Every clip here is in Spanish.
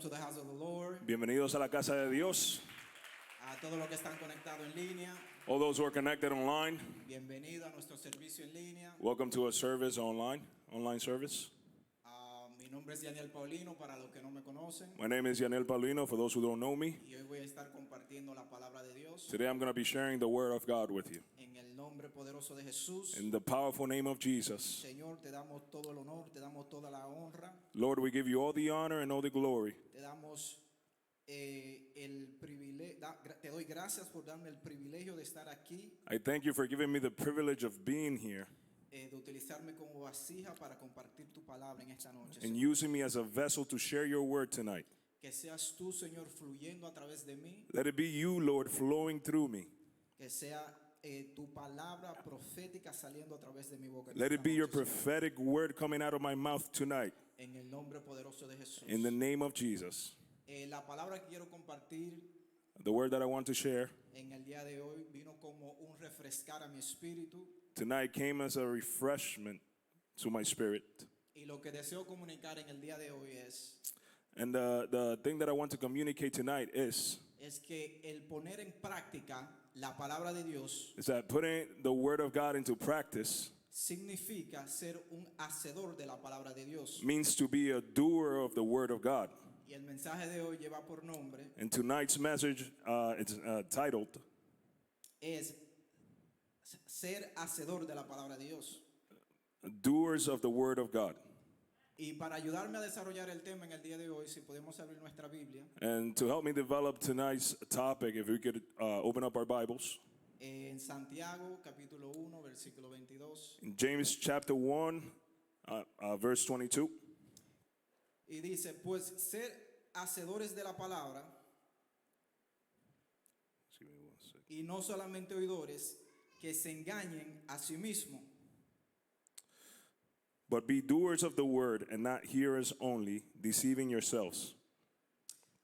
to the house of the Lord. Bienvenidos a la casa de Dios. A todos los que están conectados en línea, All those who are connected online, bienvenido a nuestro servicio en línea. welcome to a service online service. Mi nombre es Daniel Paulino, para los que no me conocen. My name is Yanel Paulino, for those who don't know me. Y hoy voy a estar compartiendo la palabra de Dios Today I'm going to be sharing the word of God with you. en el nombre poderoso de Jesús. In the powerful name of Jesus. Señor, te damos todo el honor, te damos toda la honra, Lord, we give you all the honor and all the glory. te damos el privilegio, te doy gracias por darme el privilegio de estar aquí, I thank you for giving me the privilege of being here de utilizarme como vasija para compartir tu palabra en esta noche. and Señor. using me as a vessel to share your word tonight. Que seas tú, Señor, fluyendo a través de mí, Let it be you, Lord, flowing through me. que sea tu palabra profética saliendo a través de mi boca. en Let esta it be your noche, Señor. prophetic word coming out of my mouth tonight. En el nombre poderoso de Jesús. In the name of Jesus. La palabra que quiero compartir The word that I want to share en el día de hoy vino como un refrescar a mi espíritu, tonight came as a refreshment to my spirit. y lo que deseo comunicar en el día de hoy es And the thing that I want to communicate tonight is que el poner en práctica la palabra de Dios that putting the word of God into practice significa ser un hacedor de la palabra de Dios. means to be a doer of the word of God. Y el mensaje de hoy lleva por nombre And tonight's message it's titled es ser hacedor de la palabra de Dios. Doers of the word of God. Y para ayudarme a desarrollar el tema en el día de hoy, si podemos abrir nuestra Biblia, And to help me develop tonight's topic, if we could open up our Bibles. en Santiago capítulo 1, versículo 22, In James chapter 1, verse 22. y dice, pues ser hacedores de la palabra Excuse me one second. y no solamente oidores, que se engañen a sí mismos. But be doers of the word and not hearers only, deceiving yourselves.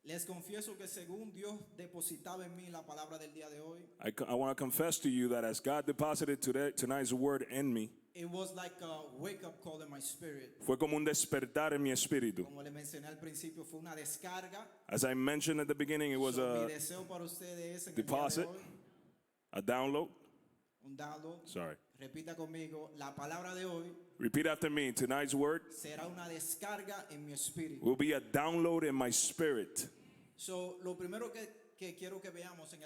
Les confieso que según Dios depositaba en mí la palabra del día de hoy, I want to confess to you that as God deposited tonight's word in me, it was like a wake-up call in my spirit. fue como un despertar en mi espíritu. Como le mencioné al principio, fue una descarga. As I mentioned at the beginning, it was So, mi a deseo para ustedes es en el día deposit, de hoy, a download. un download. Sorry. Repita conmigo, la palabra de hoy Repeat after me. Tonight's word será una descarga en mi espíritu. will be a download in my spirit. So, lo primero que quiero que veamos en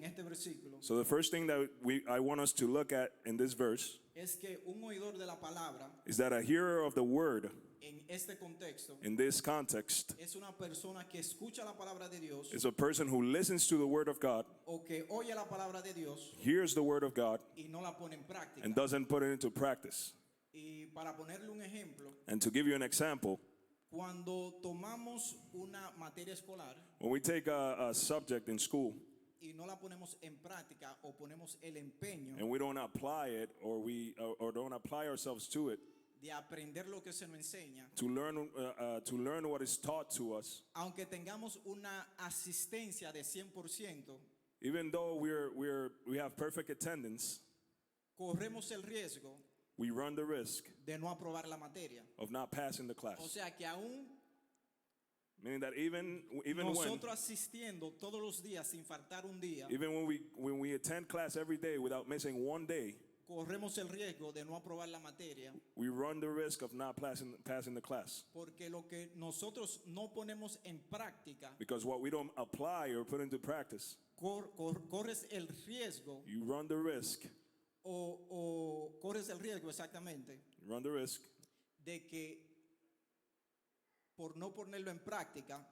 este versículo, So the first thing that I want us to look at in this verse es que un oidor de la palabra, is that a hearer of the word en este contexto, in this context es una persona que escucha la palabra de Dios is a person who listens to the word of God, o que oye la palabra de Dios hears the word of God, y no la pone en práctica. and doesn't put it into practice. Y para ponerle un ejemplo, And to give you an example, cuando tomamos una materia escolar when we take a subject in school y no la ponemos en práctica o ponemos el empeño and we don't apply it or don't apply ourselves to it de aprender lo que se nos enseña, to learn what is taught to us, aunque tengamos una asistencia de 100%, even though we have perfect attendance, corremos el riesgo we run the risk de no aprobar la materia. of not passing the O class. sea que aún Meaning that even nosotros asistiendo todos los días sin faltar un día, when we attend class every day without missing one day, corremos el riesgo de no aprobar la materia, we run the risk of not passing the class. porque lo que nosotros no ponemos en práctica, Because what we don't apply or put into practice, corres el riesgo you run the risk. o corres el riesgo exactamente You run the risk de que por no ponerlo en práctica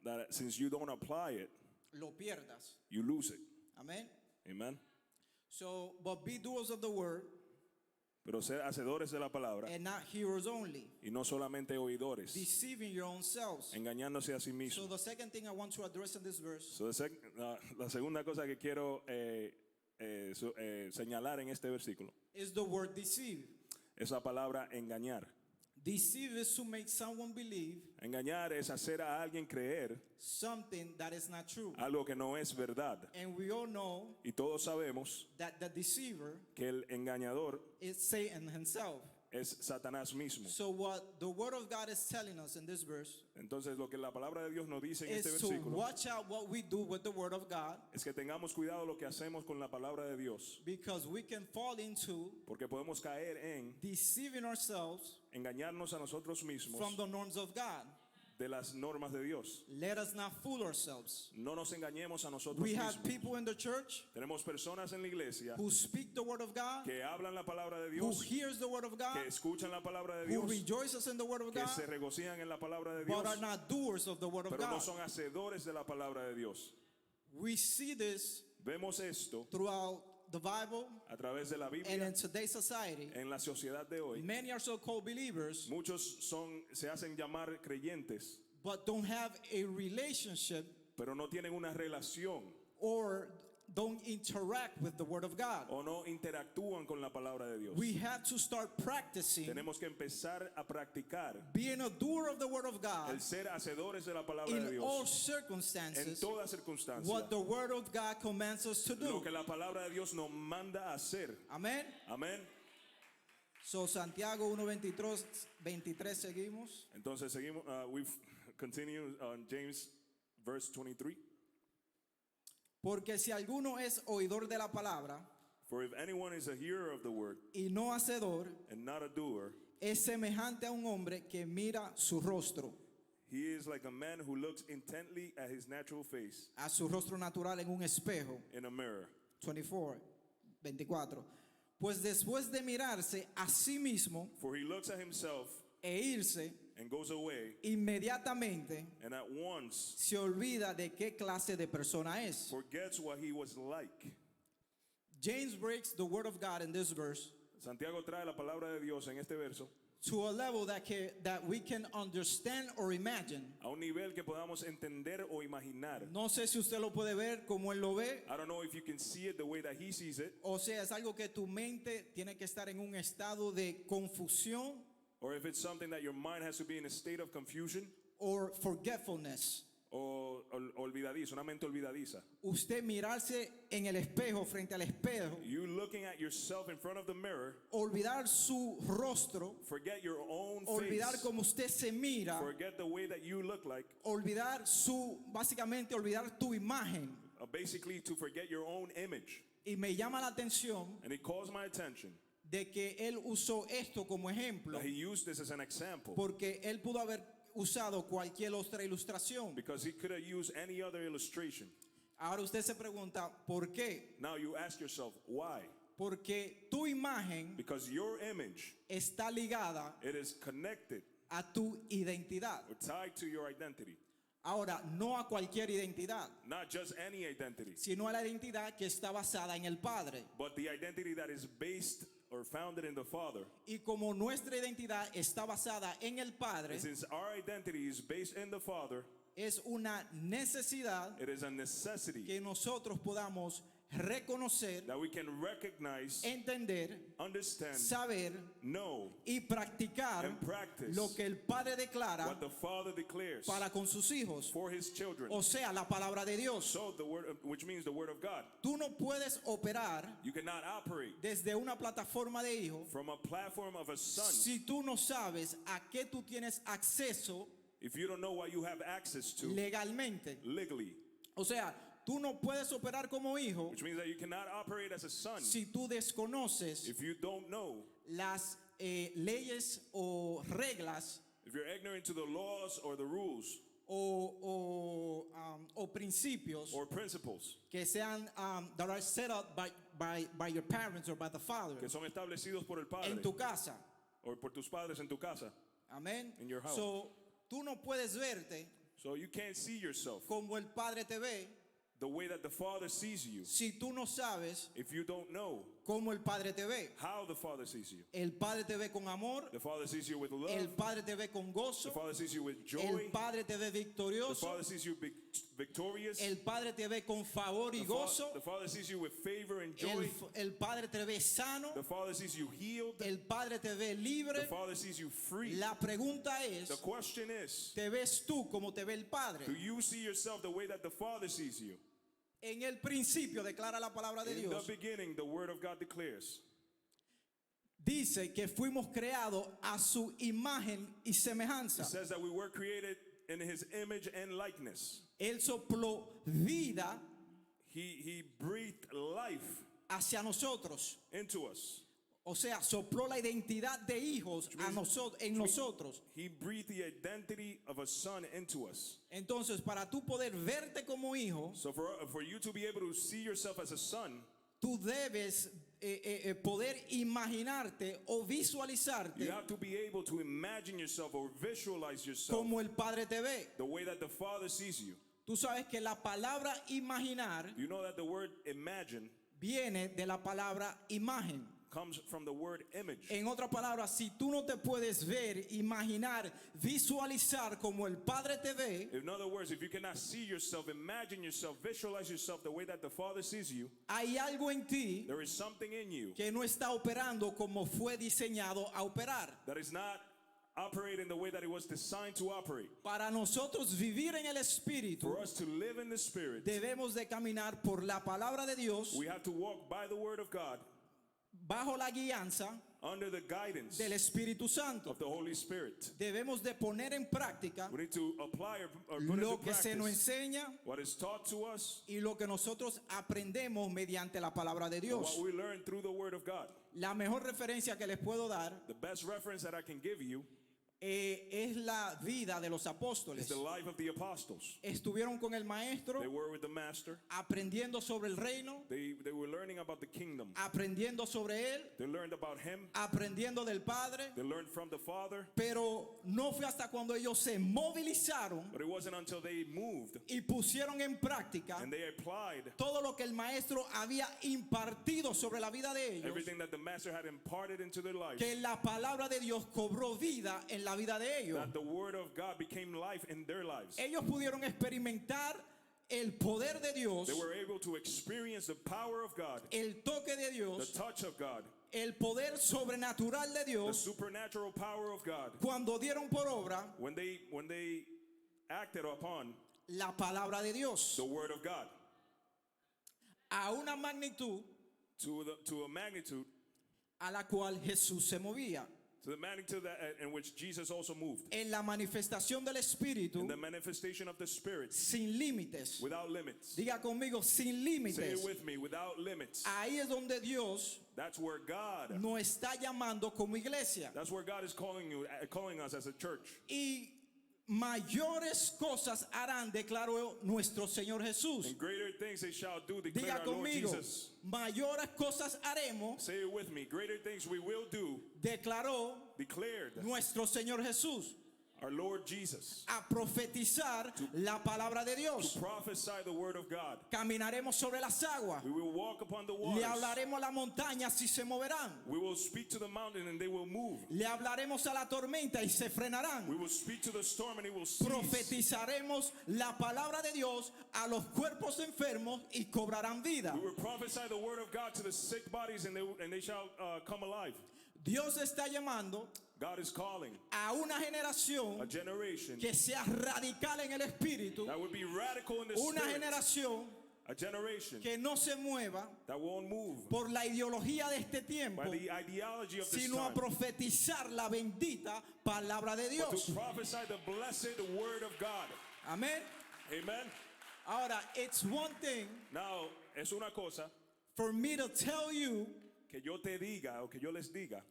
that since you don't apply it, lo pierdas. you lose it. Amén. Amen. So, but be doers of the word Pero ser hacedores de la palabra and not hearers only, y no solamente oidores, deceiving your own selves. engañándose a sí So mismos. the second thing I want to address in this verse So la segunda cosa que quiero señalar en este versículo is the word deceive. es la palabra engañar. Deceive is to make someone believe Engañar es hacer a alguien creer something that is not true. algo que no es verdad. And we all know Y todos sabemos that the deceiver que el engañador is Satan himself. es Satanás mismo. So what the word of God is telling us in this verse Entonces lo que la palabra de Dios nos dice en este is to versículo watch out what we do with the word of God, es que tengamos cuidado lo que hacemos con la palabra de Dios, because we can fall into porque podemos caer en deceiving ourselves engañarnos a nosotros mismos from the norms of God. de las normas de Dios. Let us not fool ourselves. No nos engañemos a nosotros We have mismos. people in the church Tenemos personas en la iglesia who speak the word of God, que hablan la palabra de who Dios, hears the word of God, que escuchan la palabra de who Dios, rejoices in the word of que se God, regocijan en la palabra de but Dios, are not doers of the word of pero no God. son hacedores de la palabra de Dios. We see this Vemos esto throughout the Bible a través de la and Biblia in today's society. en la sociedad de hoy. Many are so-called believers, Muchos se hacen llamar creyentes, but don't have a relationship pero no tienen una relación or don't interact with the word of God. o no interactúan con la palabra de Dios. We have to start practicing Tenemos que empezar a practicar being a doer of the word of God el ser hacedores de la palabra de in all Dios en circumstances, toda circunstancia. what the word of God commands us to Lo do. que la palabra de Dios nos manda a hacer. Amen. Amén. So Santiago 1:23 seguimos. Entonces seguimos. We've continued on James verse 23. Porque si alguno es oidor de la palabra For if anyone is a hearer of the word y no hacedor, and not a doer, es semejante a un hombre que mira su rostro, he is like a man who looks intently at his natural face a su rostro natural en un espejo. in a mirror. 24. Pues después de mirarse a sí mismo For he looks at himself e irse, and goes away, inmediatamente and at once se olvida de qué clase de persona es. forgets what he was like. James breaks the word of God in this verse Santiago trae la palabra de Dios en este verso to a level that we can understand or imagine. a un nivel que podamos entender o imaginar. No sé si usted lo puede ver como él lo ve. I don't know if you can see it the way that he sees it, O sea, es algo que tu mente tiene que estar en un estado de confusión or if it's something that your mind has to be in a state of confusion or forgetfulness. o olvidadiza, una mente olvidadiza. Usted mirarse en el espejo, frente al espejo, You looking at yourself in front of the mirror, olvidar su rostro, forget your own olvidar face, cómo usted se mira, forget the way that you look like, básicamente olvidar tu imagen. basically to forget your own image. Y me llama la atención And it calls my attention de que él usó esto como ejemplo, that he used this as an example porque él pudo haber usado cualquier otra ilustración. because he could have used any other illustration. Ahora usted se pregunta, ¿por qué? Now you ask yourself, why? Porque tu imagen Because your image, está ligada it is connected a tu identidad. or tied to your identity. Ahora, no a cualquier identidad, Not just any identity, sino a la identidad que está basada en el Padre. but the identity that is based or founded in the Father. Y como nuestra identidad está basada en el Padre, And since our identity is based in the Father, es una necesidad it is a necessity que nosotros podamos reconocer, that we can recognize, entender, understand, saber know, y practicar and practice lo que el Padre declara what the Father declares para con sus hijos, for his children. o sea, la palabra de Dios. So the word, which means the word of God. Tú no puedes operar You cannot operate desde una plataforma de hijo from a platform of a son si tú no sabes a qué tú tienes acceso if you don't know what you have access to legalmente. legally. O sea, tú no puedes operar como hijo Which means that you cannot operate as a son si tú desconoces if you don't know, las leyes o reglas if you're ignorant to the laws or the rules o principios or principles que sean that are set up by your parents or by the father que son establecidos por el Padre en tu casa. o por tus padres en tu casa. Amén. In your house. So, tú no puedes verte So you can't see yourself como el Padre te ve the way that the Father sees you si tú no sabes if you don't know cómo el Padre te ve. how the Father sees you. El Padre te ve con amor, The Father sees you with love. el Padre te ve con The gozo, Father sees you with el joy. Padre te ve The victorioso, Father sees you victorious. el Padre te ve con favor y The gozo, Father sees you with favor and joy. el Padre te ve sano, The Father sees you healed. el Padre te ve The libre. Father sees you free. La pregunta es, The question is, ¿te ves tú como te ve el Padre? do you see yourself the way that the Father sees you? En el principio declara la palabra de In the Dios beginning, the Word of God declares dice que fuimos creados a su imagen y semejanza. It says that we were created in his image and likeness. Él sopló vida He breathed life hacia nosotros. into us. O sea, sopló la identidad de hijos a nosotros. He breathed the identity of a son into us. Entonces, para tú poder verte como hijo, So for you to be able to see yourself as a son, tú debes poder imaginarte o visualizarte you have to be able to imagine yourself or visualize yourself como el Padre te ve. the way that the Father sees you. Tú sabes que la palabra imaginar You know that the word imagine viene de la palabra imagen. comes from the word image. En otras palabras, si tú no te puedes ver, imaginar, visualizar como el Padre te ve, In other words, if you cannot see yourself, imagine yourself, visualize yourself the way that the Father sees you, hay algo en ti there is something in you que no está operando como fue diseñado a operar. that is not operating the way that it was designed to operate. Para nosotros vivir en el Espíritu, For us to live in the Spirit, debemos de caminar por la palabra de Dios, we have to walk by the Word of God bajo la guianza under the guidance del Espíritu Santo. of the Holy Spirit. Debemos de poner en práctica We need to apply or put lo into que se nos practice enseña what is taught to us, y lo que nosotros aprendemos mediante la palabra de what Dios. we learn through the Word of God. La mejor referencia que les puedo dar The best reference that I can give you es la vida de los is apóstoles. the life of the apostles. Estuvieron con el maestro They were with the Master. aprendiendo sobre el reino, They were learning about the kingdom. aprendiendo sobre él, They learned about Him. aprendiendo del Padre, They learned from the Father. pero no fue hasta cuando ellos se movilizaron But it wasn't until they moved y pusieron en práctica and they applied todo lo que el maestro había impartido sobre la vida de ellos, everything that the Master had imparted into their life, que la palabra de Dios cobró vida en la vida de ellos. that the Word of God became life in their lives. Ellos pudieron experimentar el poder de Dios, They were able to experience the power of God, el toque de the Dios, touch of God, el poder sobrenatural de the Dios supernatural power of God cuando dieron por obra when they acted upon la palabra de Dios the Word of God a una magnitud to a magnitude, a la cual Jesús se movía. to the magnitude that, in which Jesus also moved. En la manifestación del In Espíritu the manifestation of the Spirit sin límites. without limits. Diga conmigo, sin Say límites. it with me, without limits. Ahí es donde Dios That's where God, nos está llamando como iglesia. that's where God is calling us as a church. Y mayores cosas harán, declaró nuestro Señor Jesús. And greater things they shall do, declare Diga our Lord conmigo, Jesus. mayores cosas haremos, Say it with me. Greater things we will do, declaró declared nuestro Señor Jesús. our Lord Jesus. A profetizar la palabra de To Dios. prophesy the word of God. Caminaremos sobre las aguas. We will walk upon the Le waters. hablaremos a las montañas y se moverán. We will speak to the mountain and they will move. Le hablaremos a la tormenta y se frenarán. We will speak to the storm and it will cease. Profetizaremos la palabra de Dios a los cuerpos enfermos y cobrarán vida. We will prophesy the word of God to the sick bodies and they shall come alive. Dios está llamando God is calling a una a generación generation que sea radical en el espíritu, that would be radical in the una spirit. generación A generation que no se mueva that won't move por la ideología de este tiempo, by the ideology of this sino a time, profetizar la bendita palabra de but Dios. to prophesy the blessed word of God. Amén. Amen. Ahora, it's one thing Now, es una cosa for me to tell you que yo te diga o que yo les diga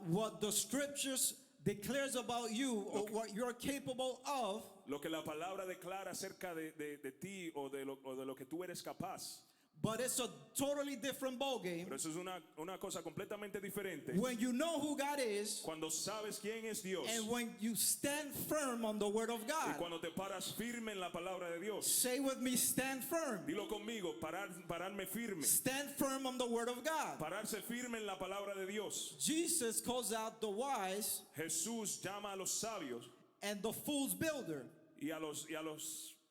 what the scriptures declares about you or what you're capable of, lo que la palabra declara acerca de ti o de lo que tú eres capaz. but it's a totally different ballgame Pero eso es una cosa completamente diferente. when you know who God is Cuando sabes quién es Dios and when you stand firm on the word of y God. cuando te paras firme en la palabra de Dios. Say with me, stand firm. Dilo conmigo, pararme firme. Stand firm on the word of God. Pararse firme en la palabra de Dios. Jesus calls out the wise Jesús llama a los sabios and the fool's builder. y a los necios.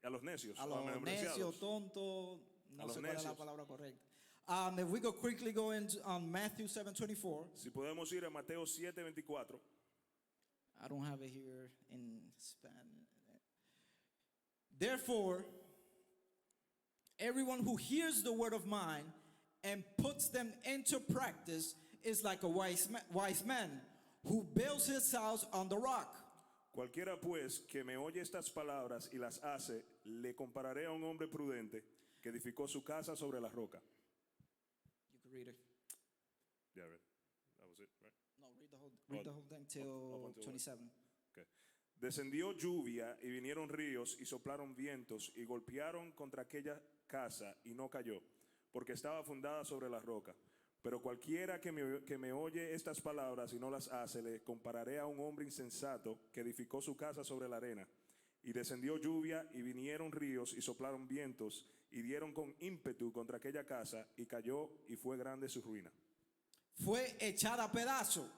A los necios, tonto, A no los sé cuál es la necios. palabra correcta. If we go quickly go into Matthew 7:24. Si podemos ir a Mateo 7:24. I don't have it here in Spanish. Therefore, everyone who hears the word of mine and puts them into practice is like a wise man who builds his house on the rock. Cualquiera pues que me oye estas palabras y las hace, le compararé a un hombre prudente que edificó su casa sobre la roca. You can read it. Yeah, right. That was it, right? No, read the whole thing till until 27. Okay. Descendió lluvia y vinieron ríos y soplaron vientos y golpearon contra aquella casa y no cayó, porque estaba fundada sobre la roca. Pero cualquiera que me oye estas palabras y no las hace, le compararé a un hombre insensato que edificó su casa sobre la arena. Y descendió lluvia y vinieron ríos y soplaron vientos y dieron con ímpetu contra aquella casa y cayó y fue grande su ruina. Fue echada a pedazo.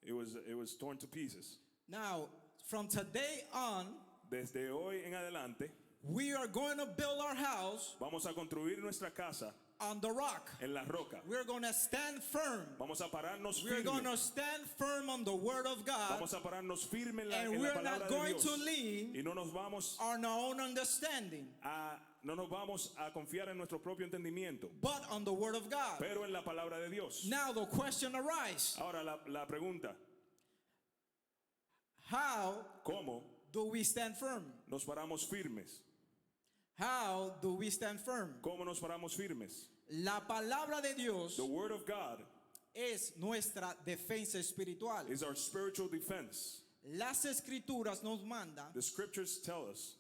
It was torn to pieces. Now, from today on, Desde hoy en adelante we are going to build our house vamos a construir nuestra casa on the rock. en la roca. We're going to stand firm. Vamos a pararnos We're going firme. to stand firm on the word of God, Vamos a pararnos firme en la, and en la we're palabra not de going Dios. to lean Y no nos vamos on our own understanding, no nos vamos a confiar en nuestro propio entendimiento, but on the word of God. pero en la palabra de Dios. Now the question arises, Ahora la pregunta, how ¿cómo do we stand firm? nos paramos firmes? How do we stand firm? ¿Cómo nos paramos firmes? La palabra de Dios The word of God es nuestra defensa espiritual. is our spiritual defense. Las escrituras nos mandan The scriptures tell us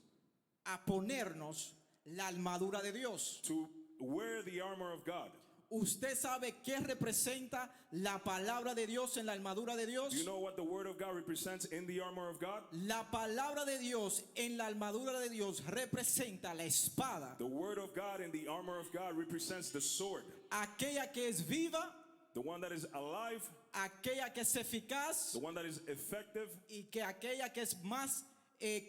a ponernos la armadura de Dios. to wear the armor of God. ¿Usted sabe qué representa la palabra de Dios en la armadura de Dios? Do you know what the word of God represents in the armor of God? La palabra de Dios en la armadura de Dios representa la espada, The word of God in the armor of God represents the sword, aquella que es viva, the one that is alive, aquella que es eficaz the one that is effective, y que aquella que es más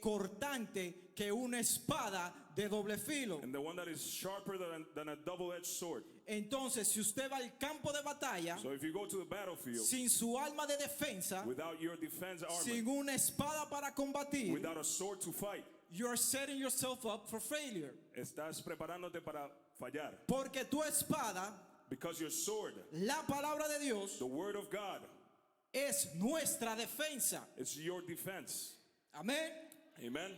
cortante que una espada de doble filo. and the one that is sharper than a double-edged sword. Entonces, si usted va al campo de batalla So if you go to the battlefield sin su arma de defensa, without your defense armor, sin una espada para combatir, without a sword to fight, you're setting yourself up for failure. estás preparándote para fallar. Porque tu espada, Because your sword, la palabra de Dios, the word of God, es nuestra defensa. it's your defense. Amén. Amen?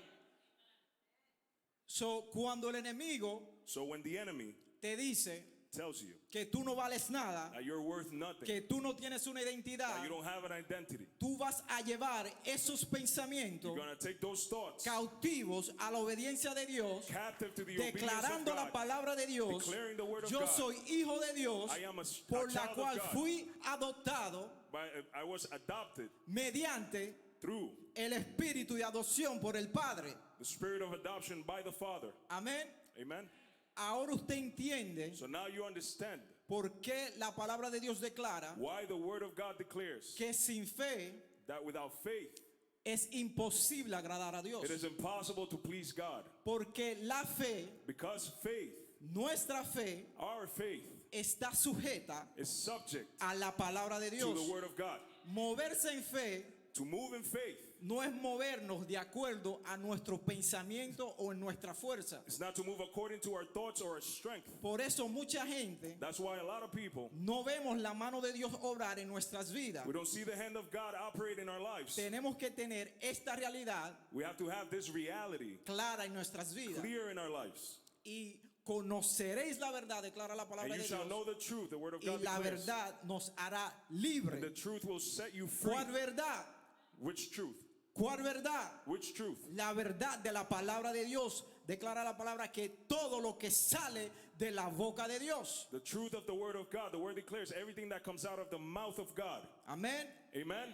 So, cuando el enemigo So when the enemy te dice tells you que tú no vales nada, that you're worth nothing, que tú no tienes una that identidad, you don't have an identity, tú vas a llevar esos pensamientos you're going to take those thoughts cautivos a la obediencia de Dios, captive to the obedience of declarando la God, palabra de Dios. declaring the word of Yo God. soy hijo de Dios, I am a por la child cual of God. fui adoptado I was adopted mediante through el espíritu de adopción por el Padre. the spirit of adoption by the Father. Amén. Amen? Ahora usted entiende So now you understand por qué la palabra de Dios declara why the word of God declares que sin fe that without faith es imposible agradar a Dios. it is impossible to please God. Porque la fe, Because faith, nuestra fe, our faith, está sujeta is subject a la palabra de to Dios. the word of God. Moverse en fe To move in faith, no es movernos de acuerdo a nuestro pensamiento o en nuestra fuerza. it's not to move according to our thoughts or our strength. Por eso mucha gente That's why a lot of people, no vemos la mano de Dios obrar en nuestras vidas. we don't see the hand of God operate in our lives. Tenemos que tener esta realidad We have to have this reality clara en nuestras vidas. clear in our lives. Y conoceréis la verdad, declara la palabra And you de shall Dios. know the truth, the word of Y God la declares. verdad nos hará And libre. the truth will set you free. ¿Cuál verdad? Which truth? ¿Cuál verdad? Which truth? La verdad de la palabra de Dios. Declara la palabra que todo lo que sale de la boca de Dios. The truth of the word of God. The word declares everything that comes out of the mouth of God. Amén. Amen?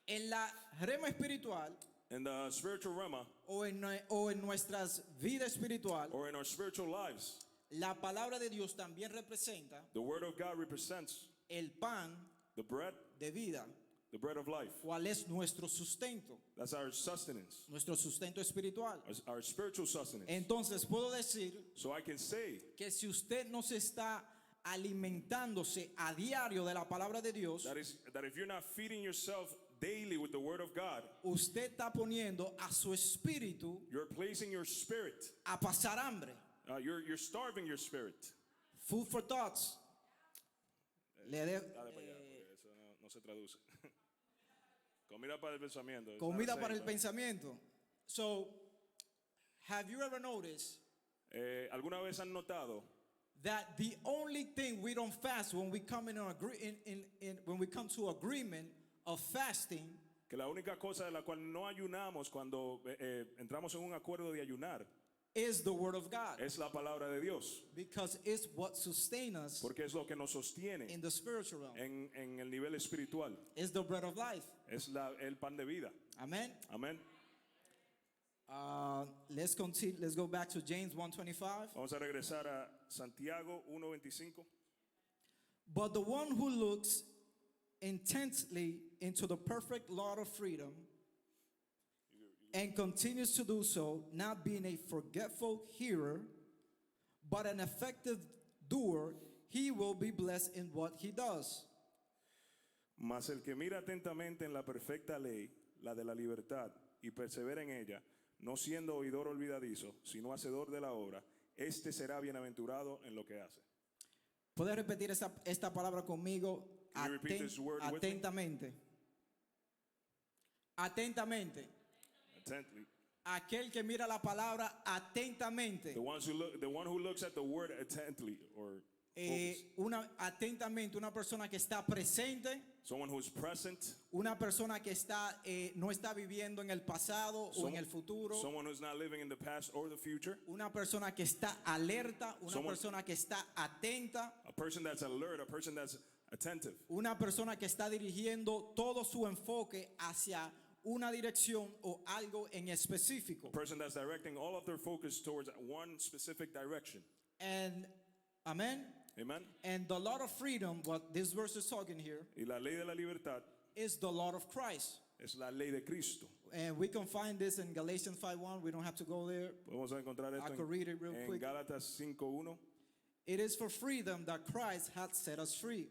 En la rema espiritual In the spiritual realm o en nuestras vidas espiritual, or in our spiritual lives, la palabra de Dios también representa the word of God represents el pan the bread de vida. of life. ¿Cuál es nuestro sustento? That's our sustenance, Nuestro sustento espiritual. our spiritual sustenance. Entonces puedo decir So I can say que si usted no se está alimentándose a diario de la palabra de Dios, that if you're not feeding yourself daily with the word of God, usted está poniendo a su espíritu you're placing your spirit, a pasar hambre. you're starving your spirit. Food for thoughts. Le de- Dale para allá, porque eso no se traduce. Comida para el pensamiento. It's comida not para el the same, pensamiento. So, have you ever noticed ¿Alguna vez han notado that the only thing we don't fast when we come when we come to agreement of fasting que la única cosa de la cual no ayunamos cuando entramos en un acuerdo de ayunar is the word of God? es la palabra de Dios? Because it's what sustains us Porque es lo que nos sostiene in the spiritual realm. en el nivel espiritual. It's the bread of life. Es el pan de vida. Amen. Amén. Let's continue. Let's go back to James 1:25. Vamos a regresar a Santiago 1:25. But the one who looks intently into the perfect law of freedom and continues to do so, not being a forgetful hearer, but an effective doer, he will be blessed in what he does. Mas el que mira atentamente en la perfecta ley, la de la libertad, y persevera en ella, no siendo oidor olvidadizo, sino hacedor de la obra, este será bienaventurado en lo que hace. ¿Puedes repetir esta palabra conmigo? Can you repeat this word with me? Atentamente. Atentamente. Atently. Aquel que mira la palabra atentamente. The one who looks at the word attentively or focus. Atentamente, una persona que está presente, Someone who is present. una persona que no está viviendo en el pasado o en el futuro, Someone who's not living in the past or the future. una persona que está alerta, una Someone- persona que está atenta, A person that's alert, a person that's attentive. una persona que está dirigiendo todo su enfoque hacia una dirección o algo en específico. A person that's directing all of their focus towards one specific direction. And amen. Amen. And the law of freedom, what this verse is talking here, Y la ley de la libertad is the law of Christ. es la ley de Cristo. And we can find this in Galatians 5:1. We don't have to go there. Podemos encontrar I esto could read it real en quick. Gálatas 5:1. It is for freedom that Christ hath set us free.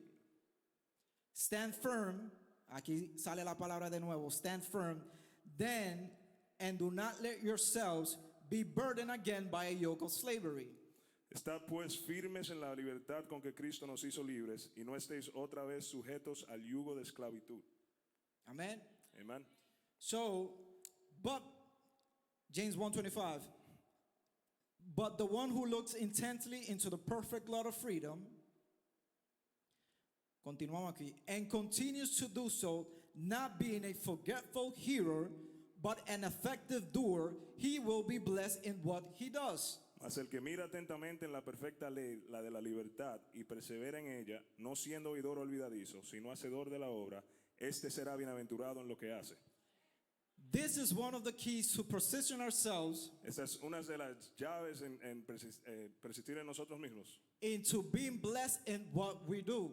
Stand firm. Aquí sale la palabra de nuevo. Stand firm. Then, and do not let yourselves be burdened again by a yoke of slavery. Estad pues firmes en la libertad con que Cristo nos hizo libres y no estéis otra vez sujetos al yugo de esclavitud. Amen. Amen. So, but James 1:25. But the one who looks intently into the perfect law of freedom, continuamos aquí, and continues to do so, not being a forgetful hearer, but an effective doer, he will be blessed in what he does. Mas el que mira atentamente en la perfecta ley, la de la libertad, y persevera en ella, no siendo oidor olvidadizo, sino hacedor de la obra, este será bienaventurado en lo que hace. This is one of the keys to position ourselves Esta es una de las llaves en persistir en nosotros mismos, into being blessed in what we do.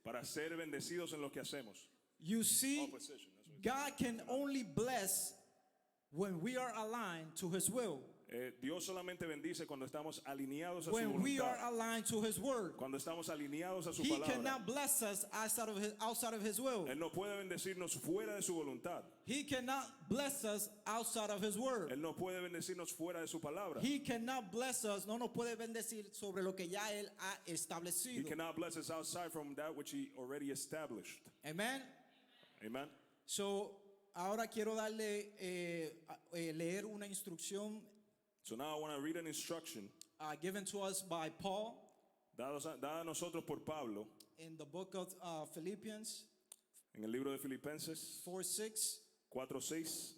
para ser bendecidos en lo que hacemos. You see, Opposition, that's what it God can only bless when we are aligned to His will. Dios solamente bendice cuando estamos alineados a su When we are voluntad, aligned to His word. cuando estamos alineados a su He palabra. cannot bless us outside of His will. Él no puede bendecirnos fuera de su voluntad. He cannot bless us outside of His word. Él no puede bendecirnos fuera de su palabra. He cannot bless us, no nos puede bendecir sobre lo que ya Él ha He establecido. cannot bless us outside from that which he already established. Amen. Amen. So, ahora quiero leer una instrucción So now I want to read an instruction given to us by Paul dada a nosotros por Pablo in the book of Philippians en el libro de Filipenses 4:6. 4:6.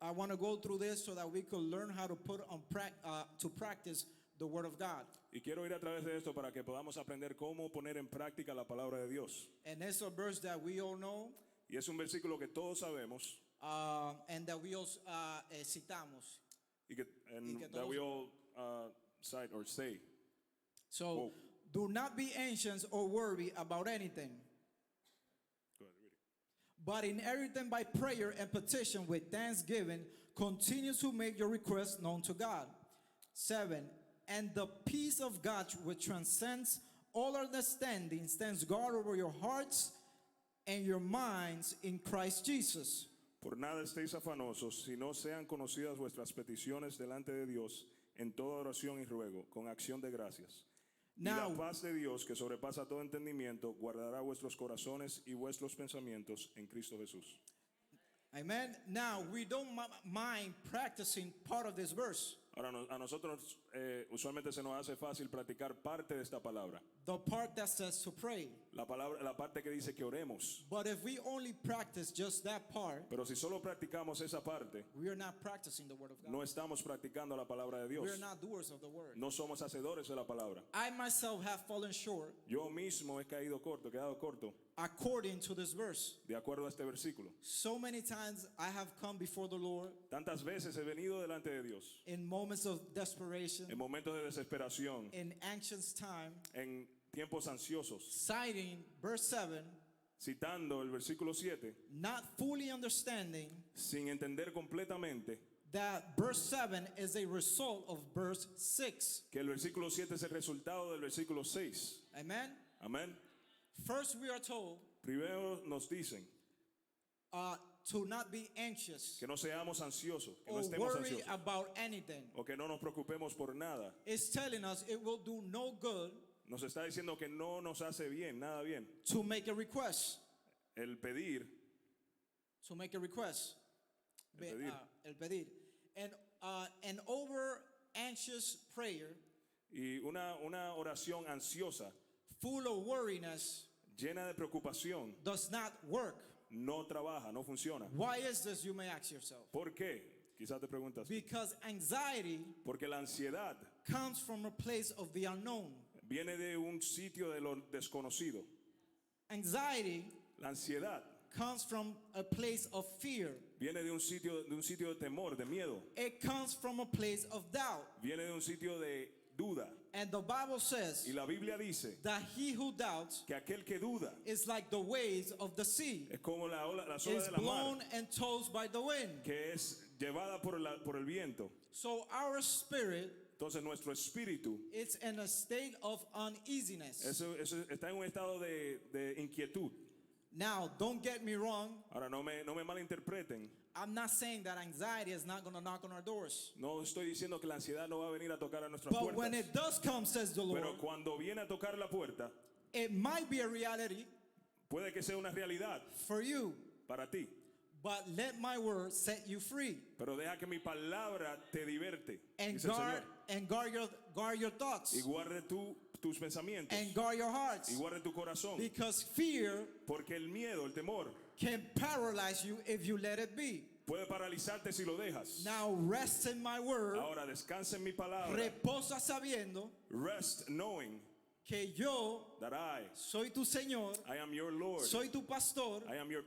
I want to go through this so that we could learn how to put to practice the word of God. Y quiero ir a través de esto para que podamos aprender cómo poner en práctica la palabra de Dios. And it's a verse that we all know Y es un versículo que todos sabemos and that we all citamos. y que, and que that we todos- all cite or say. So, Whoa. do not be anxious or worry about anything, Go ahead, read it. but in everything by prayer and petition with thanksgiving, continue to make your requests known to God. 7. And the peace of God which transcends all understanding stands guard over your hearts and your minds in Christ Jesus. Por nada estéis afanosos, si no sean conocidas vuestras peticiones delante de Dios en toda oración y ruego, con acción de gracias. Y la Now, paz de Dios, que sobrepasa todo entendimiento, guardará vuestros corazones y vuestros pensamientos en Cristo Jesús. amen. Now, we don't mind practicing part of this verse. Ahora, a nosotros usualmente se nos hace fácil practicar parte de esta palabra. The part that says to pray. La parte que dice que oremos. But if we only practice just that part, Pero si solo practicamos esa parte, we are not practicing the word of God. no estamos practicando la palabra de Dios. We are not doers of the word. No somos hacedores de la palabra. I myself have fallen short Yo mismo he quedado corto according to this verse. de acuerdo a este versículo. So many times I have come before the Lord Tantas veces he venido delante de Dios in moments of desperation, en momentos de desesperación, in anxious time, en tiempos ansiosos, citing verse 7, citando el versículo 7, not fully understanding sin entender completamente that verse 7 is a result of verse 6. que el versículo 7 es el resultado del versículo 6. Amen? Amén. First, we are told Primero nos dicen to not be anxious que no seamos ansiosos, que no or estemos worry ansiosos, about anything. o que no nos preocupemos por nada. It's telling us it will do no good Nos está diciendo que no nos hace bien, nada bien. to make a request. El pedir, To make a request. El pedir. El pedir. And an over anxious prayer, y una oración ansiosa, full of worriness, llena de preocupación, does not work. no trabaja, no funciona. Why is this, you may ask yourself? ¿Por qué? Quizás te preguntas. Because anxiety Porque la ansiedad comes from a place of the unknown. viene de un sitio de lo desconocido. Anxiety La ansiedad comes from a place of fear. viene de un sitio de temor, de miedo. It comes from a place of doubt. Viene de un sitio de duda. And the Bible says Y la Biblia dice that he who doubts que aquel que duda is like the waves of the sea. es como las olas Is de la mar, blown and tossed by the wind. que es llevada por el viento. So our spirit, Entonces nuestro espíritu it's in a state of uneasiness. eso está en un estado de inquietud. Now, don't get me wrong. Ahora no me malinterpreten. I'm not saying that anxiety is not going to knock on our doors. No estoy diciendo que la ansiedad no va a venir a tocar a nuestras But when puertas. it does come, says the Lord, Pero cuando viene a tocar la puerta, it might be a reality puede que sea una realidad for you. para ti. But let my word set you free. Pero deja que mi palabra te diverte, And dice el guard, Señor. and guard your thoughts. Y guarde tus pensamientos. And guard your hearts. Y guarde tu corazón. Because fear Porque el miedo, el temor, can paralyze you if you let it be. puede paralizarte si lo dejas. Now rest in my word. Ahora descansa en mi palabra. Reposa sabiendo Rest knowing que yo that soy tu Señor, I am your Lord. soy tu pastor I am your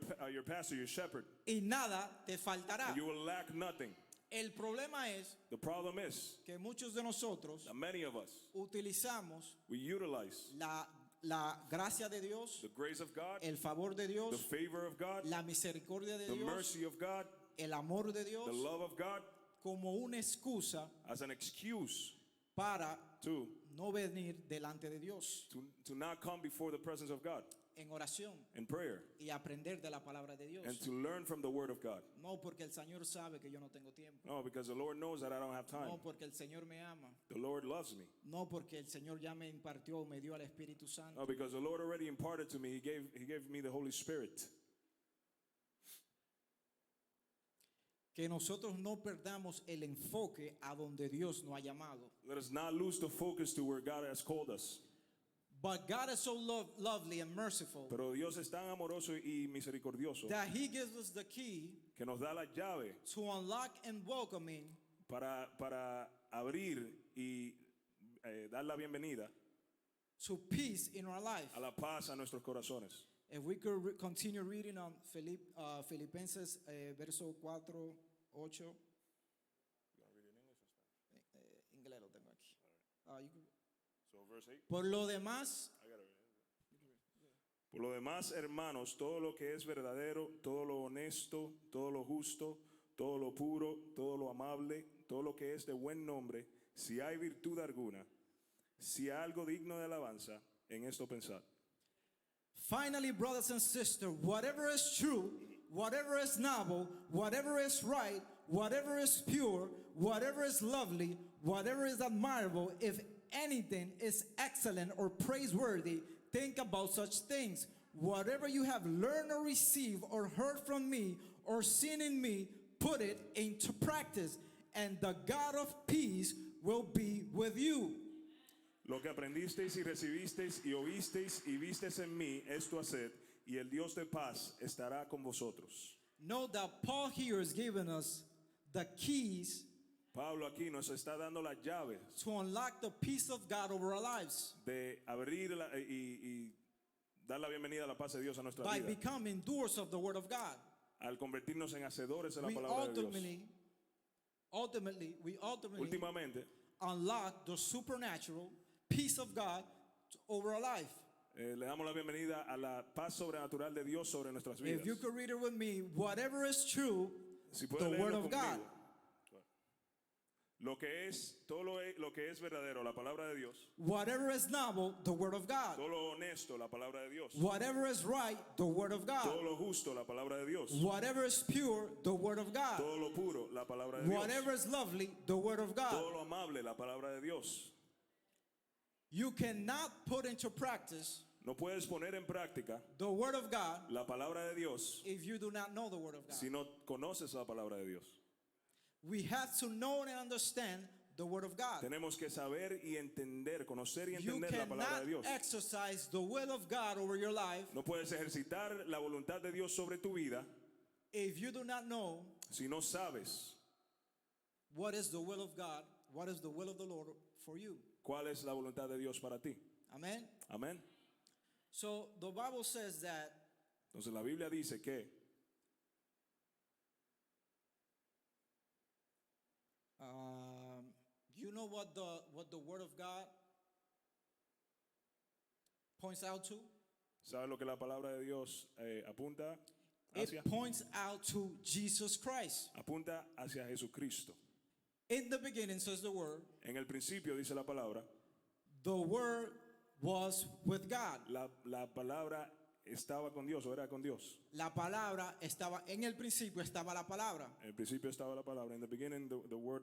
pastor, your shepherd. y nada te faltará. And you will lack nothing. El problema es The problem is que muchos de nosotros that many of us, utilizamos we utilize la gracia de Dios, the grace of God, el favor de the Dios, favor of God, la misericordia de the Dios, mercy of God, el amor de Dios the love of God como una excusa as an excuse para to no venir delante de Dios not come before the presence of God en oración in prayer y aprender de la palabra de Dios. and to learn from the word of God. No porque el Señor sabe que yo no tengo tiempo. No, because the Lord knows that I don't have time. No porque el Señor me ama. The Lord loves me. No porque el Señor ya me impartió o me dio al Espíritu Santo. No, because the Lord already imparted to me. He gave me the Holy Spirit. Que nosotros no perdamos el enfoque a donde Dios nos ha llamado. Let us not lose the focus to where God has called us. But God is so lovely and merciful Pero Dios es tan amoroso y misericordioso that He gives us the key que nos da la llave to unlock and welcoming para abrir y dar la bienvenida to peace in our life. a la paz a nuestros corazones. If we could continue reading on Filipenses verso 4, 8. Inglés lo tengo aquí. You could- So verse 8. Por lo demás, Por lo demás, hermanos, todo lo que es verdadero, todo lo honesto, todo lo justo, todo lo puro, todo lo amable, todo lo que es de buen nombre, si hay virtud alguna, si hay algo digno de alabanza, en esto pensad. finally, brothers and sisters, whatever is true, whatever is noble, whatever is right, whatever is pure, whatever is lovely, whatever is admirable, if anything is excellent or praiseworthy, think about such things. Whatever you have learned or received or heard from me or seen in me, put it into practice, and the God of peace will be with you. Lo que aprendisteis y recibisteis y oísteis y visteis en mí, esto haced, y el Dios de paz estará con vosotros. Note that Paul here is giving us the keys Pablo aquí nos está dando las llaves to unlock the peace of God over our lives de abrir y dar la bienvenida a la paz de Dios a nuestra by vida. becoming doers of the word of God. Al convertirnos en hacedores de la We palabra de Dios. ultimately Últimamente, unlock the supernatural peace of God over our life. le damos la bienvenida a la paz sobrenatural de Dios sobre nuestras vidas. If you could read it with me, whatever is true, Si the puede word leerlo of God. conmigo. Lo que es, lo que es verdadero, la palabra de Dios. Whatever is noble, the word of God. Todo lo honesto, la palabra de Dios. Whatever is right, the word of God. Todo lo justo, la palabra de Dios. Whatever is pure, the word of God. Todo lo puro, la palabra de Dios. Whatever is lovely, the word of God. Todo lo amable, la palabra de Dios. You cannot put into practice No puedes poner en práctica the word of God la palabra de Dios if you do not know the word of God. si no conoces la palabra de Dios. We have to know and understand the word of God. Tenemos que saber y entender, conocer y You entender la palabra cannot de Dios. exercise the will of God over your life No puedes ejercitar la voluntad de Dios sobre tu vida if you do not know si no sabes what is the will of God, what is the will of the Lord for you. cuál es la voluntad de Dios para ti. Amen. Amén. So the Bible says that Entonces la Biblia dice que you know what the word of God points out to? ¿sabes lo que la palabra de Dios apunta hacia? It points out to Jesus Christ. Apunta hacia Jesucristo. In the beginning, says the word, En el principio dice la palabra, the word was with God. la palabra estaba con Dios o era con Dios. La palabra estaba, en el principio estaba la palabra. En el principio estaba la palabra. In the beginning, the word,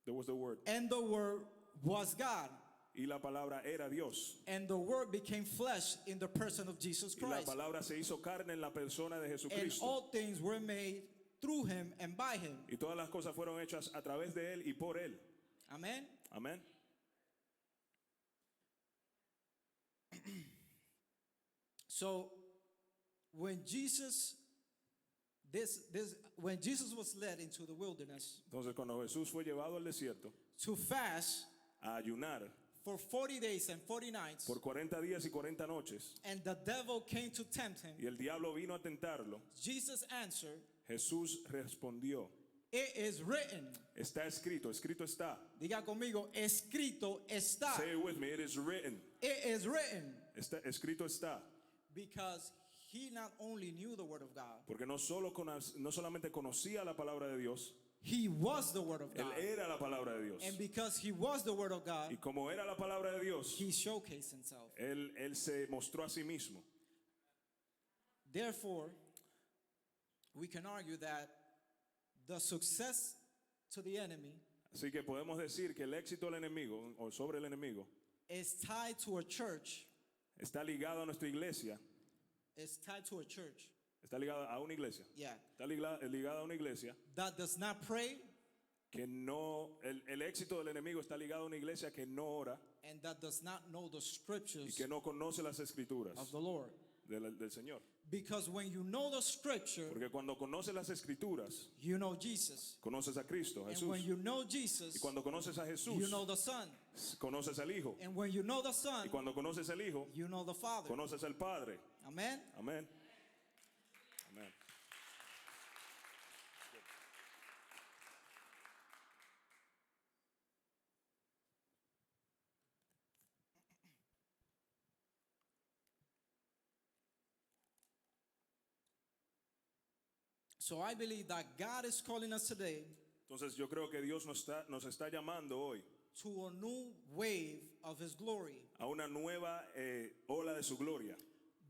there was the word. And the word was God. Y la palabra era Dios. And the word became flesh in the person of Jesus Y la Christ. palabra se hizo carne en la persona de And Jesucristo. all things were made through him and by him. Y todas las cosas fueron hechas a través de Él y por Él. Amen. Amén. So when Jesus was led into the wilderness Entonces cuando Jesús fue llevado al desierto to fast a ayunar for 40 days and 40 nights, por 40 días y 40 noches, and the devil came to tempt him, y el diablo vino a tentarlo, Jesus answered, Jesús respondió, it is written. está escrito, escrito está. Diga conmigo, escrito está. Say it with me, it is written. It is written. Está, escrito está. Because he not only knew the word of God, Porque no solamente conocía la palabra de Dios, he was the word of Él God. era la palabra de Dios. And because he was the word of God, Y como era la palabra de Dios, he showcased himself. él se mostró a sí mismo. Therefore, we can argue that the success to the enemy Así que podemos decir que el éxito del enemigo o sobre el enemigo is tied to a church, está ligado a nuestra iglesia, is tied to a church, está ligado a una iglesia, yeah, está ligado a una iglesia that does not pray que no, el éxito del enemigo está ligado a una iglesia que no ora and that does not know the y scriptures que no conoce las escrituras of the Lord. del Señor. Because when you know the scripture, Porque cuando conoces las escrituras, you know Jesus. conoces a Cristo, And Jesús. when you know Y Jesus, cuando conoces a Jesús, you know the Son. conoces al Hijo. And when you know the Son, Y cuando conoces al Hijo, you know the Father. conoces al Padre. Amen? Amén. Amén. So I believe that God is calling us today Entonces yo creo que Dios nos está llamando hoy to a new wave of His glory. a una nueva ola de su gloria.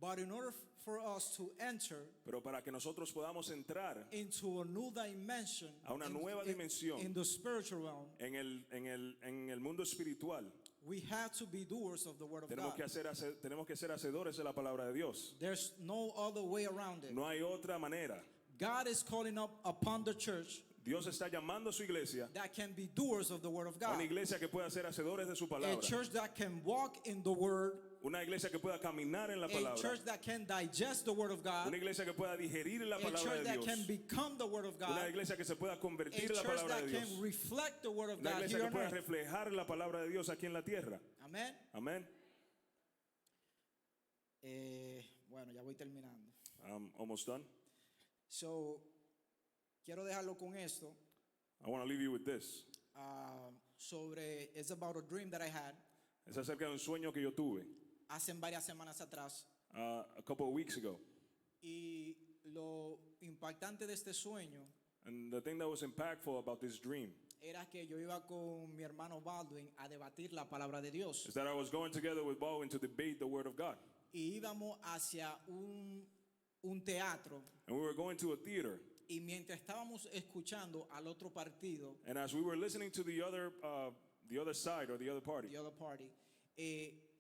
But in order for us to enter Pero para que nosotros podamos entrar into a new dimension a una nueva dimensión in the spiritual realm, en el mundo espiritual, We have to be doers of the word of Tenemos God. tenemos que ser hacedores de la palabra de Dios. There's no other way around it. No hay otra manera. God is calling up upon the church Dios está llamando a su iglesia, that can be doers of the word of a God. una iglesia que pueda ser hacedores de su A palabra, church that can walk in the word. una iglesia que pueda caminar en la A palabra, church that can digest the word of God. una iglesia que pueda digerir la A palabra church de that Dios, can become the word of una God. iglesia que se pueda A convertir en la church palabra that de can Dios, reflect the word of una God iglesia here que on pueda earth. reflejar la palabra de Dios aquí en la tierra. Amén. Amén. Bueno, ya voy terminando. I'm almost done. So, quiero dejarlo con esto. I want to leave you with this. It's about a dream that I had Es acerca de un sueño que yo tuve hace varias semanas atrás. a couple of weeks ago. Y lo impactante de este sueño And the thing that was impactful about this dream era que yo iba con mi hermano Baldwin a debatir la palabra de Dios. is that I was going together with Baldwin to debate the Word of God. Y íbamos hacia un teatro. And we were going to a theater. Y mientras estábamos escuchando al otro partido, And as we were listening to the other side or the other party, the other party,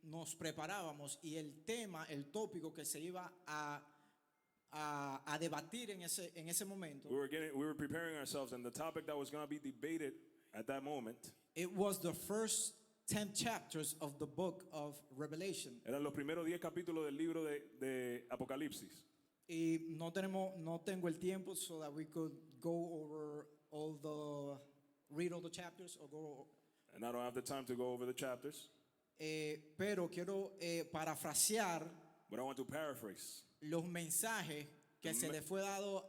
nos preparábamos y el tema, el tópico que se iba a debatir en ese momento, we were preparing ourselves, and the topic that was going to be debated at that moment it was the first 10 chapters of the book of Revelation. eran los primeros 10 capítulos del libro de Apocalipsis. Y no tengo el tiempo so that we could go over read all the chapters or go. And I don't have the time to go over the chapters, Pero quiero parafrasear but I want to paraphrase los mensajes que se le fue dado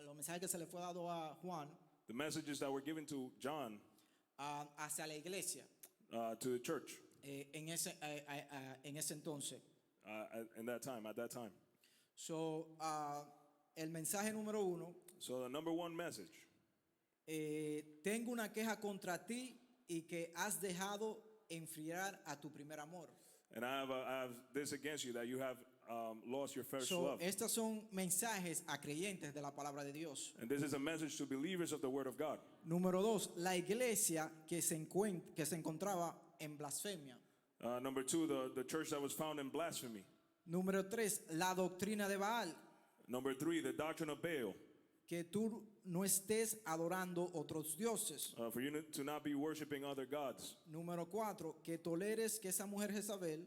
los mensajes que se le fue dado a Juan the messages that were given to John hacia la iglesia to the church en ese entonces. at that time. So, el mensaje número 1, So the number one message: tengo una queja contra ti y que has dejado enfriar a tu primer amor. and I have this against you, that you have lost your first So, love. estos son mensajes a creyentes de la palabra de Dios. And this is a message to believers of the Word of God. Número 2, la iglesia que se encontraba en blasfemia. Number 2, the church that was found in blasphemy. Número 3, la doctrina de Baal, Number 3, the doctrine of Baal, que tú no estés adorando otros dioses. for you to not be worshiping other gods. Número 4, que toleres que esa mujer Jezabel,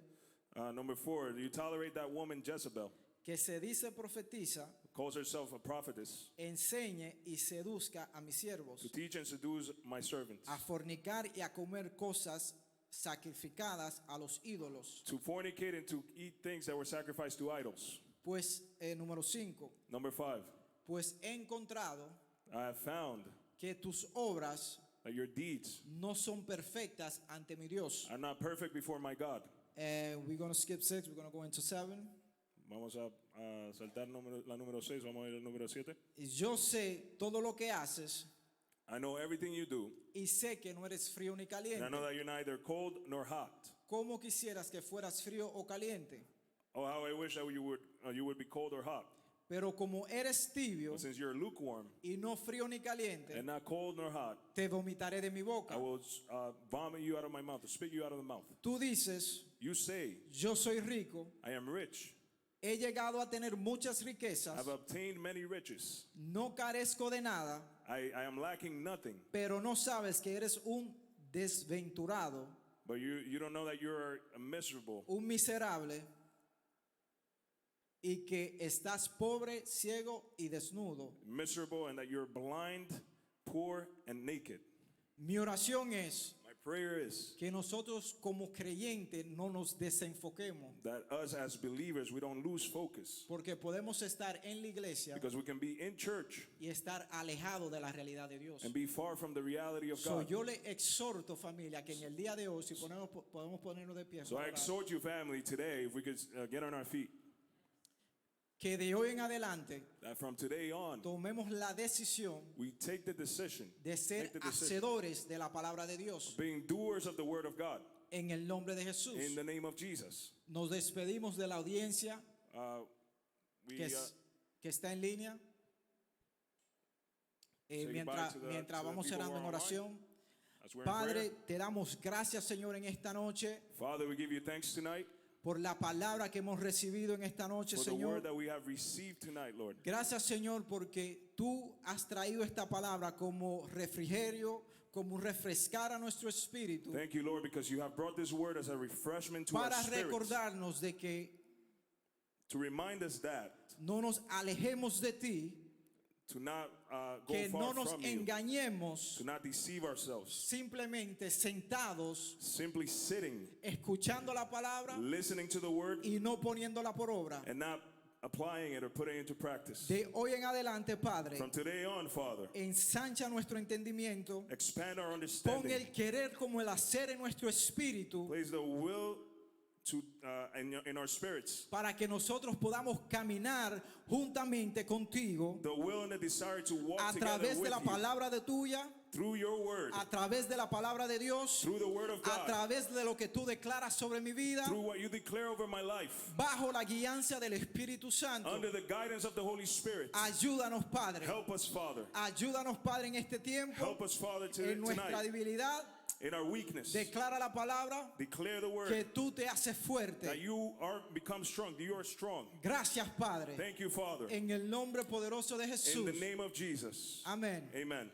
Number 4, you tolerate that woman Jezebel, que se dice profetiza, calls herself a prophetess, enseñe y seduzca a mis to siervos teach and seduce my servants, a fornicar y a comer cosas sacrificadas a los ídolos. to fornicate and to eat things that were sacrificed to idols. Pues, número 5, Number 5, pues he encontrado I have found que tus obras that your deeds no son perfectas ante mi Dios. are not perfect before my God. We're going to skip 6, we're going to go into 7. Vamos a saltar la número 6, vamos a ir al número 7. Y yo sé todo lo que haces I know everything you do, y sé que no eres frío ni and I caliente. know that you're neither cold nor hot. ¿Cómo quisieras que fueras frío o caliente? Oh, how I wish that you would be cold or hot. Pero como eres tibio But since you're lukewarm y no frío ni caliente, and not cold nor hot, te vomitaré de mi boca. I will vomit you out of my mouth, or spit you out of the mouth. Tú dices, You say, yo soy rico, I am rich. he llegado a tener muchas riquezas, I've obtained many riches. no carezco de nada, I am lacking nothing. pero no sabes que eres un desventurado, But you don't know that you're miserable, un miserable, y que estás pobre, ciego y desnudo. miserable, and that you're blind, poor, and naked. Mi oración es My prayer is que nosotros como creyentes no nos desenfoquemos, that us as believers, we don't lose focus, porque podemos estar en la iglesia because we can be in church y estar alejados de la realidad de Dios. and be far from the reality of So, God. yo le exhorto, familia, que en el día de hoy, si podemos ponernos de pie, So I exhort you, family, today, if we could get on our feet, que de hoy en adelante that from today on, tomemos la decisión we take the decision, de ser take the decision, hacedores de la palabra de Dios being doers of the Word of God, en el nombre de Jesús. in the name of Jesus. Nos despedimos de la audiencia We que está en línea. Say goodbye Mientras to the vamos people who cerrando are en oración, As we're in prayer, Padre, te damos gracias, Señor, en esta noche Father, we give you thanks tonight por la palabra que hemos recibido en esta noche, for the Señor. word that we have received tonight, Lord. Gracias, Señor, porque tú has traído esta palabra como refrigerio, como refrescar a nuestro espíritu, Thank you, Lord, because you have brought this word as a refreshment to our para spirits, recordarnos de que to remind us that, no nos alejemos de ti, to not go que far no nos from you, engañemos to not deceive ourselves, simplemente sentados, simply sitting, escuchando la palabra listening to the word, y no poniéndola por obra. and not applying it or putting it into practice. De hoy en adelante, Padre, From today on, Father, ensancha nuestro entendimiento, expand our pon understanding. el querer como el hacer en nuestro espíritu, Place the will to in our spirits, para que nosotros podamos caminar juntamente contigo the will and the desire to walk a together través de with la you palabra de tuya, through your word, a través de la palabra de Dios, through the word of a God, través de lo que tú declaras sobre mi vida, through what you declare over my life, bajo la guianza del Espíritu Santo. under the guidance of the Holy Spirit. Ayúdanos, Padre. Help us, Father. Ayúdanos, Padre, en este tiempo, Help us, Father, en nuestra tonight, debilidad. in our weakness. Declara la palabra Declare the word que tú te haces that fuerte. you are become strong, that you are strong. Gracias, Padre. Thank you, Father. En el nombre poderoso de In Jesús. the name of Jesus. Amén. Amen.